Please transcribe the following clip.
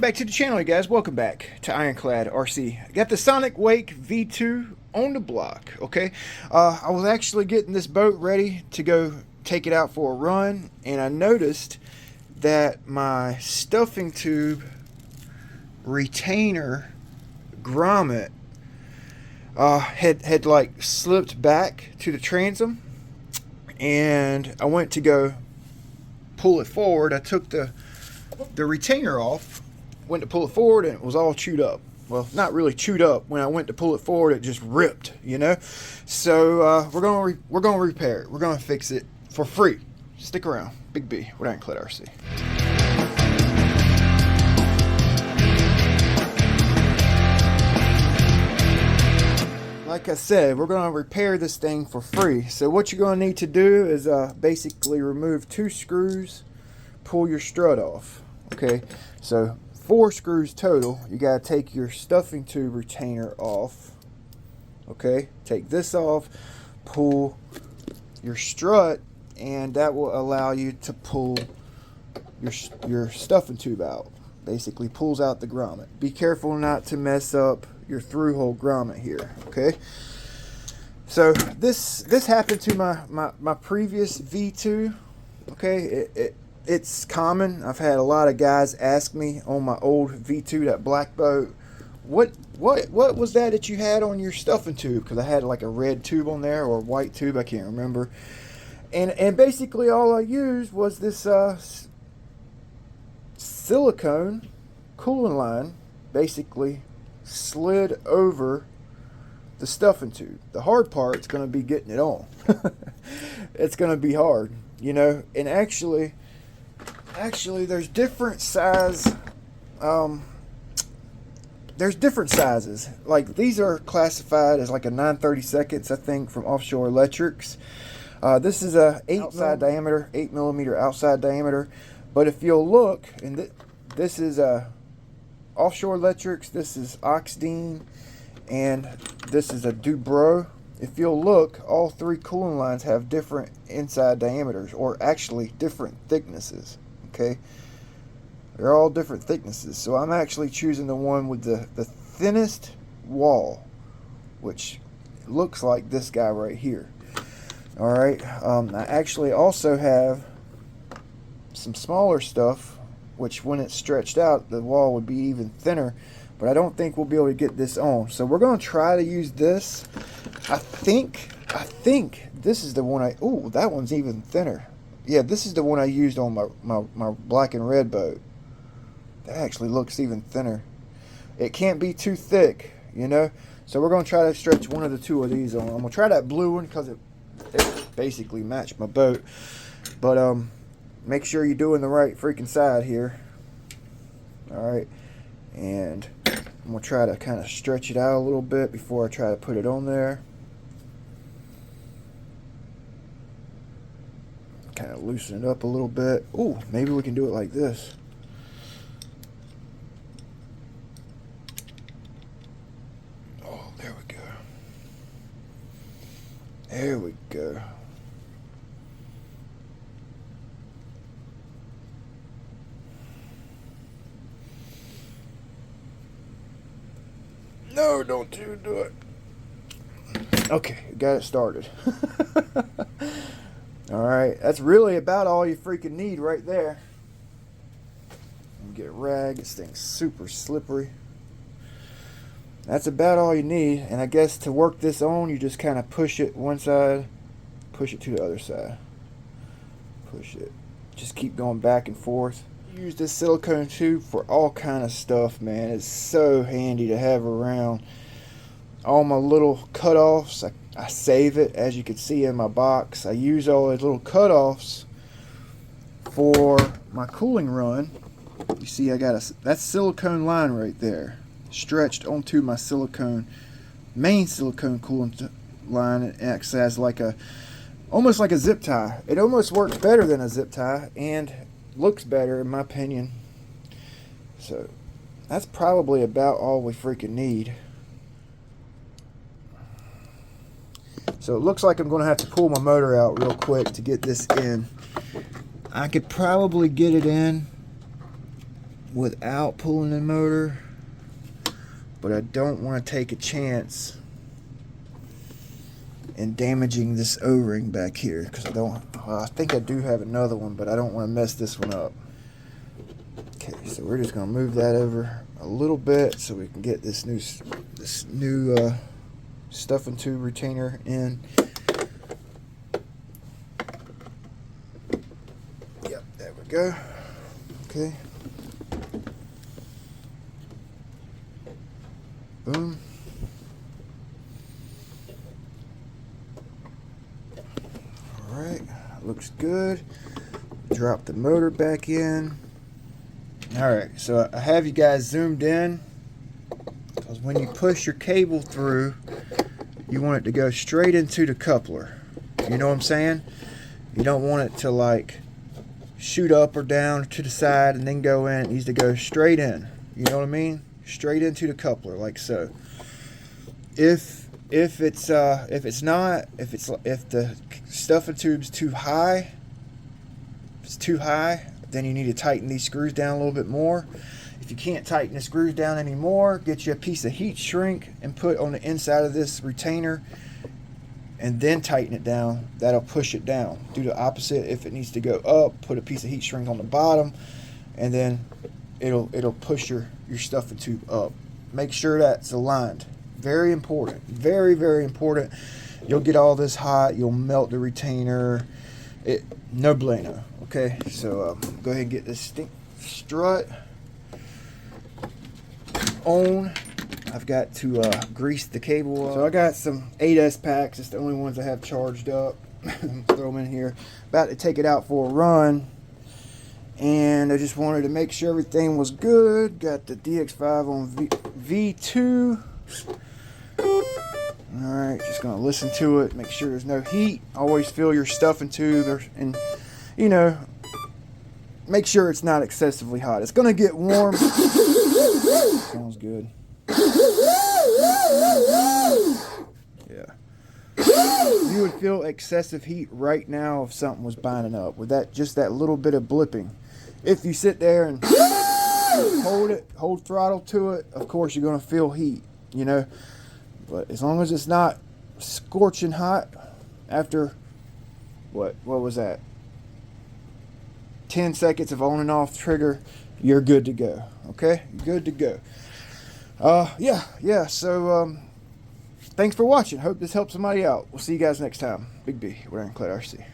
back to the channel, you guys. Welcome back to Ironclad RC. Got the SonicWake V2 on the block, okay? I was actually getting this boat ready to go take it out for a run, and I noticed that my stuffing tube retainer grommet had like slipped back to the transom, and I went to go pull it forward. I took the retainer off, went to pull it forward, and it was all chewed up. Well, not really chewed up. When I went to pull it forward, it just ripped, you know. So we're gonna repair it. We're gonna fix it for free. Stick around. Big B with Ironclad RC. Like I said, we're going to repair this thing for free. So what you're going to need to do is basically remove 2 screws, pull your strut off. Okay, so 4 screws total. You got to take your stuffing tube retainer off. Okay, take this off, pull your strut, and that will allow you to pull your stuffing tube out. Basically pulls out the grommet. Be careful not to mess up your through hole grommet here. Okay, so this happened to my previous V2. Okay, it's common. I've had a lot of guys ask me on my old V2, that black boat, what was that you had on your stuffing tube? Because I had like a red tube on there, or a white tube, I can't remember. And basically all I used was this silicone cooling line, basically slid over the stuffing tube. The hard part's going to be getting it on. It's going to be hard, you know. And actually there's different sizes. Like these are classified as like a 9/32, I think, from Offshore Electrics. This is a 8 millimeter outside diameter. But if you'll look, and this is a Offshore Electrics, this is OXIDEAN, and this is a Dubro. If you'll look, all 3 cooling lines have different inside diameters, or actually different thicknesses. Okay, they're all different thicknesses. So I'm actually choosing the one with the thinnest wall, which looks like this guy right here. All right, I actually also have some smaller stuff, which when it's stretched out, the wall would be even thinner, but I don't think we'll be able to get this on. So we're going to try to use this. I think this is the one oh, that one's even thinner. Yeah, this is the one I used on my black and red boat. That actually looks even thinner. It can't be too thick, you know. So we're going to try to stretch one of the 2 of these on. I'm going to try that blue one because it basically matched my boat. But make sure you're doing the right freaking side here. Alright, and I'm going to try to kind of stretch it out a little bit before I try to put it on there. Kind of loosen it up a little bit. Ooh, maybe we can do it like this. Oh, there we go. There we go. No, don't you do it. Okay, got it started. Alright, that's really about all you freaking need right there. Get a rag. This thing's super slippery. That's about all you need. And I guess to work this on, you just kind of push it one side, push it to the other side. Push it. Just keep going back and forth. Use this silicone tube for all kind of stuff, man. It's so handy to have around. All my little cutoffs, I save it, as you can see in my box. I use all those little cutoffs for my cooling run. You see, I got that's silicone line right there, stretched onto my main silicone cooling line. It acts as like almost like a zip tie. It almost works better than a zip tie, and looks better in my opinion. So that's probably about all we freaking need. So it looks like I'm going to have to pull my motor out real quick to get this in. I could probably get it in without pulling the motor, but I don't want to take a chance in damaging this O-ring back here, because I think I do have another one, but I don't want to mess this one up. Okay, so we're just going to move that over a little bit so we can get this new stuffing tube retainer in. Yep, there we go. Okay. Boom. Alright, looks good. Drop the motor back in. Alright, so I have you guys zoomed in, because when you push your cable through, you want it to go straight into the coupler. You know what I'm saying? You don't want it to like shoot up or down to the side and then go in. It needs to go straight in. You know what I mean? Straight into the coupler, like so. If the stuffing tube's too high, if it's too high, then you need to tighten these screws down a little bit more. If you can't tighten the screws down anymore, get you a piece of heat shrink and put on the inside of this retainer, and then tighten it down. That'll push it down. Do the opposite. If it needs to go up, put a piece of heat shrink on the bottom, and then it'll push your stuffing tube up. Make sure that's aligned. Very important. Very, very important. You'll get all this hot. You'll melt the retainer. No bueno. Okay, so go ahead and get this strut on. I've got to grease the cable up. So I got some 8S packs. It's the only ones I have charged up. Throw them in here. About to take it out for a run, and I just wanted to make sure everything was good. Got the DX5 on V2. Alright, just gonna listen to it, make sure there's no heat. Always fill your stuffing tube, and you know, make sure it's not excessively hot. It's gonna get warm. Sounds good. Yeah. You would feel excessive heat right now if something was binding up with that, just that little bit of blipping. If you sit there and hold throttle to it, of course you're gonna feel heat, you know. But as long as it's not scorching hot after, what was that? 10 seconds of on and off trigger, you're good to go. Okay? Good to go. Yeah. So, thanks for watching. Hope this helps somebody out. We'll see you guys next time. Big B, we're Ironclad HC.